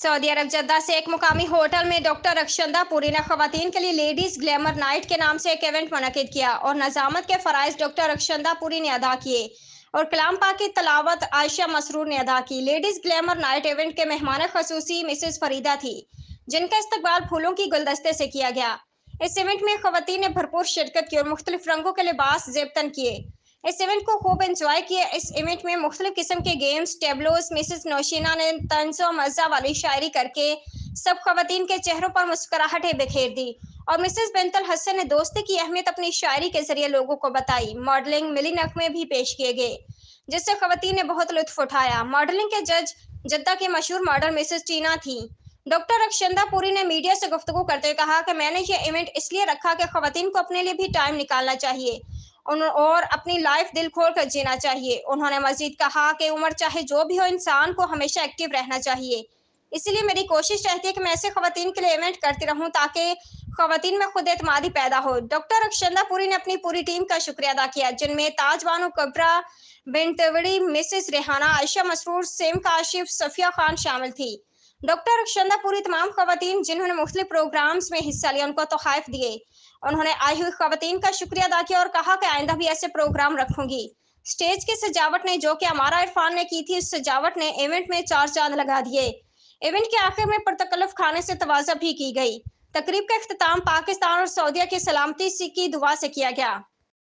Saudi अरब जद्दा से एक मुकामी होटल में डॉक्टर अक्षंदा पुरी ने खवातीन के लिए लेडीज ग्लैमर नाइट के नाम से एक इवेंट मुनक्किद किया और नजामत के फराइज डॉक्टर अक्षंदा पुरी ने अदा किए और कलाम पाक की तलावत आयशा मसरूर ने अदा की। लेडीज ग्लैमर नाइट इवेंट के मेहमान खसूसी मिसेस फरीदा थी, जिनका इस्तकबाल फूलों की गुलदस्ते से किया गया। इस इवेंट में खवातीन ने भरपूर शिरकत की और मुख्तलिफ रंगों के लिबास जेबतन किए। इस इवेंट को खूब एंजॉय किए। इस इवेंट में मुख्तलिफ किस्म के गेम्स, टेबलोस, मिसेस नौशीना ने तंज़ो मज़ा वाली शायरी करके सब खवातीन के चेहरों पर मुस्कुराहटें बिखेर दी और मिसेस बिनतल हसन ने दोस्ती की अहमियत अपनी शायरी के जरिए लोगों को बताई। मॉडलिंग, मिली नगमे भी पेश किए गए, जिससे खवातीन ने बहुत लुत्फ उठाया। मॉडलिंग के जज जद्दा की मशहूर मॉडल मिसेस टीना थी। डॉक्टर अक्षंदा पुरी ने मीडिया से गुफ्तगू करते हुए कहा कि मैंने ये इवेंट इसलिए रखा कि खवातीन को अपने लिए भी टाइम निकालना चाहिए और अपनी लाइफ दिल खोल कर जीना चाहिए। उन्होंने मजीद कहा कि उम्र चाहे जो भी हो, इंसान को हमेशा एक्टिव रहना चाहिए। इसीलिए मेरी कोशिश रहती है कि मैं ऐसे खवातीन के लिए इवेंट करती रहूं ताकि खवातीन में खुद एतमादी पैदा हो। डॉक्टर अक्षंदा पुरी ने अपनी पूरी टीम का शुक्रिया अदा किया, जिनमें ताज बानो कबरा, बिनतवड़ी, मिसेस रेहाना, आयशा मसरूर, सेम काशिफ, सफिया खान शामिल थी। डॉक्टर अक्षंदा पुरी तमाम खवातीन जिन्होंने मुख्तलिफ प्रोग्राम्स में हिस्सा लिया उनको तोहफ़ दिए। उन्होंने आई हुई खवातीन का शुक्रिया अदा किया और कहा कि आइंदा भी ऐसे प्रोग्राम रखूंगी। स्टेज की सजावट ने, जो कि अमारा इरफान ने की थी, उस सजावट ने इवेंट में चार चांद लगा दिए। इवेंट के आखिर में पुरतकल्लुफ खाने से तवाज़ा भी की गई। तकरीब का इख्तिताम पाकिस्तान और सऊदीया की सलामती की दुआ से किया गया।